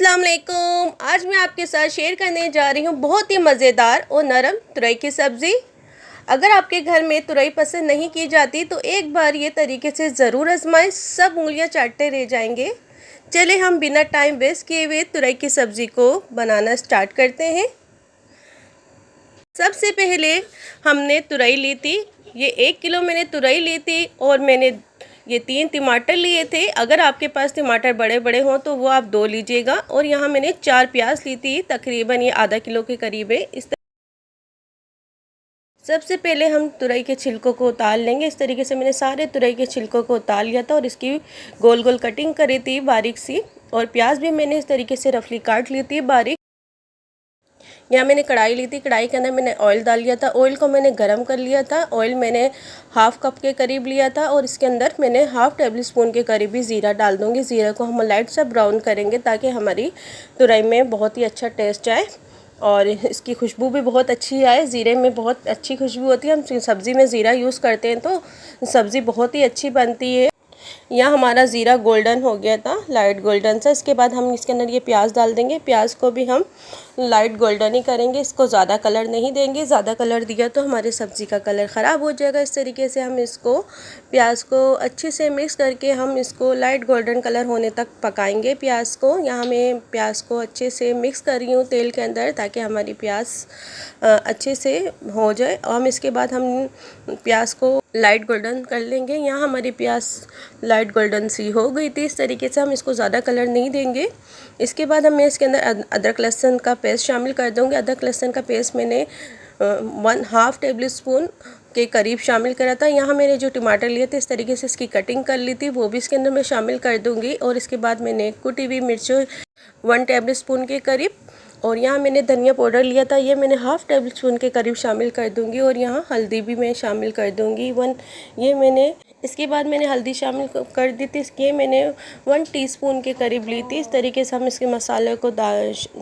अस्सलाम वालेकुम। आज मैं आपके साथ शेयर करने जा रही हूँ बहुत ही मज़ेदार और नरम तुरई की सब्ज़ी। अगर आपके घर में तुरई पसंद नहीं की जाती तो एक बार ये तरीके से ज़रूर आजमाएं, सब उंगलियां चाटते रह जाएंगे। चले हम बिना टाइम वेस्ट किए हुए तुरई की सब्ज़ी को बनाना स्टार्ट करते हैं। सबसे पहले हमने तुरई ली थी, ये 1 किलो मैंने तुरई ली थी और मैंने ये 3 टमाटर लिए थे। अगर आपके पास टमाटर बड़े बड़े हों तो वो आप 2 लीजिएगा। और यहाँ मैंने 4 प्याज ली थी, तकरीबन ये आधा किलो के करीब है। सबसे पहले हम तुरई के छिलकों को उतार लेंगे। इस तरीके से मैंने सारे तुरई के छिलकों को उतार लिया था और इसकी गोल गोल कटिंग करी थी बारीक सी। और प्याज भी मैंने इस तरीके से रफली काट ली थी बारीक। यहाँ मैंने कढ़ाई ली थी, कढ़ाई के अंदर मैंने ऑयल डाल लिया था। ऑयल को मैंने गरम कर लिया था। ऑयल मैंने हाफ़ कप के करीब लिया था और इसके अंदर मैंने हाफ़ टेबल स्पून के करीब ही ज़ीरा डाल दूँगी। ज़ीरा को हम लाइट सा ब्राउन करेंगे ताकि हमारी तुरई में बहुत ही अच्छा टेस्ट आए और इसकी खुशबू भी बहुत अच्छी आए। ज़ीरे में बहुत अच्छी खुशबू होती है। हम सब्ज़ी में ज़ीरा यूज़ करते हैं तो सब्ज़ी बहुत ही अच्छी बनती है। यहाँ हमारा ज़ीरा गोल्डन हो गया था, लाइट गोल्डन सा। इसके बाद हम इसके अंदर ये प्याज डाल देंगे। प्याज को भी हम लाइट गोल्डन ही करेंगे, इसको ज़्यादा कलर नहीं देंगे। ज़्यादा कलर दिया तो हमारे सब्ज़ी का कलर ख़राब हो जाएगा। इस तरीके से हम इसको प्याज को अच्छे से मिक्स करके हम इसको लाइट गोल्डन कलर होने तक पकाएंगे प्याज को। यहाँ मैं प्याज को अच्छे से मिक्स कर रही हूँ तेल के अंदर ताकि हमारी प्याज अच्छे से हो जाए। और इसके बाद हम प्याज को लाइट गोल्डन कर लेंगे। यहाँ हमारी प्याज लाइट गोल्डन सी हो गई थी। इस तरीके से हम इसको ज़्यादा कलर नहीं देंगे। इसके बाद मैं इसके अंदर अदरक लहसुन का पेस्ट शामिल कर दूँगी। अदरक लहसुन का पेस्ट मैंने 1/2 टेबल स्पून के करीब शामिल करा था। यहाँ मैंने जो टमाटर लिए थे इस तरीके से इसकी कटिंग कर ली थी, वो भी इसके अंदर मैं शामिल कर दूँगी। और इसके बाद मैंने कुटी हुई मिर्चों 1 टेबल स्पून के करीब, और यहाँ मैंने धनिया पाउडर लिया था, ये मैंने हाफ़ टेबल स्पून के करीब शामिल कर दूँगी। और यहाँ हल्दी भी मैं शामिल कर दूँगी 1, ये मैंने इसके बाद मैंने हल्दी शामिल कर दी थी। इसके मैंने 1 टीस्पून के करीब ली थी। इस तरीके से हम इसके मसाले को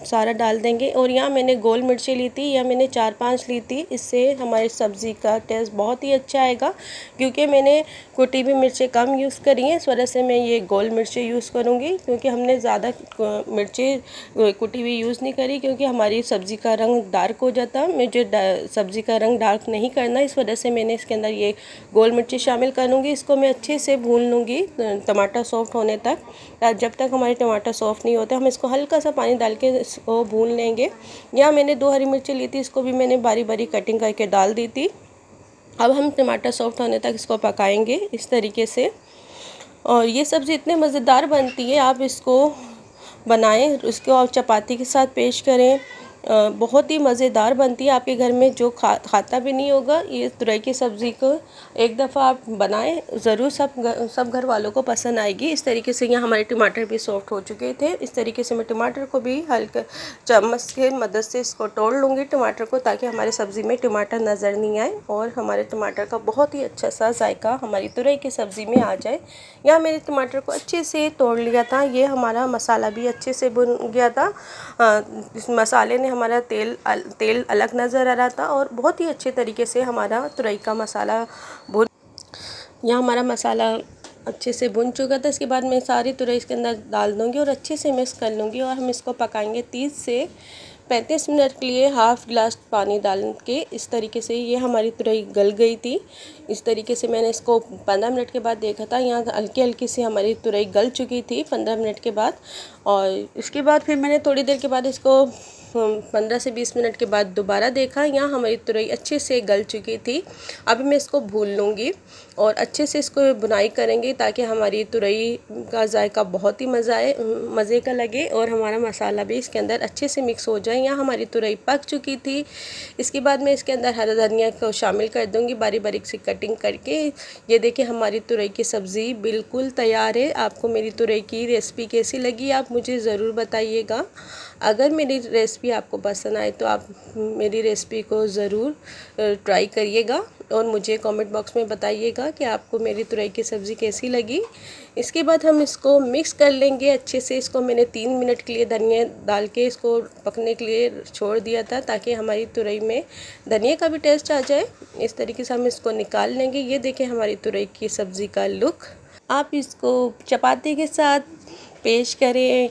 सारा डाल देंगे। और यहाँ मैंने गोल मिर्ची ली थी, या मैंने 4-5 ली थी। इससे हमारी सब्ज़ी का टेस्ट बहुत ही अच्छा आएगा। क्योंकि मैंने कुटी हुई मिर्चें कम यूज़ करी हैं, इस वजह से मैं ये गोल मिर्चें यूज़ करूँगी। क्योंकि हमने ज़्यादा मिर्चें कुटी हुई यूज़ नहीं करी, क्योंकि हमारी सब्ज़ी का रंग डार्क हो जाता है। मुझे सब्ज़ी का रंग डार्क नहीं करना, इस वजह से मैंने इसके अंदर ये गोल मिर्ची शामिल करूँगी। इसको मैं अच्छे से भून लूँगी टमाटर सॉफ्ट होने तक। जब तक हमारे टमाटर सॉफ्ट नहीं होते हम इसको हल्का सा पानी डाल के इसको भून लेंगे। यहाँ मैंने 2 हरी मिर्ची ली थी, इसको भी मैंने बारी बारी कटिंग करके डाल दी थी। अब हम टमाटर सॉफ्ट होने तक इसको पकाएंगे इस तरीके से। और ये सब्ज़ी इतने मज़ेदार बनती है, आप इसको बनाएं, उसको आप चपाती के साथ पेश करें, बहुत ही मज़ेदार बनती है। आपके घर में जो खाता भी नहीं होगा ये तुरई की सब्ज़ी को एक दफ़ा आप बनाएं, ज़रूर सब घर वालों को पसंद आएगी। इस तरीके से यहाँ हमारे टमाटर भी सॉफ्ट हो चुके थे। इस तरीके से मैं टमाटर को भी हल्का चम्मच के मदद से इसको तोड़ लूँगी टमाटर को, ताकि हमारे सब्ज़ी में टमाटर नज़र नहीं आए और हमारे टमाटर का बहुत ही अच्छा सा जायका हमारी तुरई की सब्ज़ी में आ जाए। यहाँ मैंने टमाटर को अच्छे से तोड़ लिया था। ये हमारा मसाला भी अच्छे से भुन गया था। इस मसाले ने हमारा तेल अलग नज़र आ रहा था और बहुत ही अच्छे तरीके से हमारा तुरई का मसाला यहाँ हमारा मसाला अच्छे से भुन चुका था। इसके बाद मैं सारी तुरई इसके अंदर डाल दूँगी और अच्छे से मिक्स कर लूँगी। और हम इसको पकाएंगे 30 से 35 मिनट के लिए, हाफ़ गिलास पानी डाल के। इस तरीके से ये हमारी तुरई गल गई थी। इस तरीके से मैंने इसको 15 मिनट के बाद देखा था, यहाँ हल्की हल्की सी हमारी तुरई गल चुकी थी 15 मिनट के बाद। और इसके बाद फिर मैंने थोड़ी देर के बाद इसको 15 से 20 मिनट के बाद दोबारा देखा, यहाँ हमारी तुरई अच्छे से गल चुकी थी। अभी मैं इसको भून लूँगी और अच्छे से इसको बुनाई करेंगे ताकि हमारी तुरई का जायका बहुत ही मज़े का लगे और हमारा मसाला भी इसके अंदर अच्छे से मिक्स हो जाए। यहाँ हमारी तुरई पक चुकी थी। इसके बाद मैं इसके अंदर हरा धनिया को शामिल कर दूँगी बारीक बारीक सी कटिंग करके। ये देखिए हमारी तुरई की सब्ज़ी बिल्कुल तैयार है। आपको मेरी तुरई की रेसिपी कैसी लगी आप मुझे ज़रूर बताइएगा। अगर मेरी रेसिपी आपको पसंद आए तो आप मेरी रेसिपी को ज़रूर ट्राई करिएगा और मुझे कमेंट बॉक्स में बताइएगा कि आपको मेरी तुरई की सब्ज़ी कैसी लगी। इसके बाद हम इसको मिक्स कर लेंगे अच्छे से। इसको मैंने 3 मिनट के लिए धनिया डाल के इसको पकने के लिए छोड़ दिया था, ताकि हमारी तुरई में धनिया का भी टेस्ट आ जाए। इस तरीके से हम इसको निकाल लेंगे। ये देखें हमारी तुरई की सब्ज़ी का लुक। आप इसको चपाती के साथ पेश करें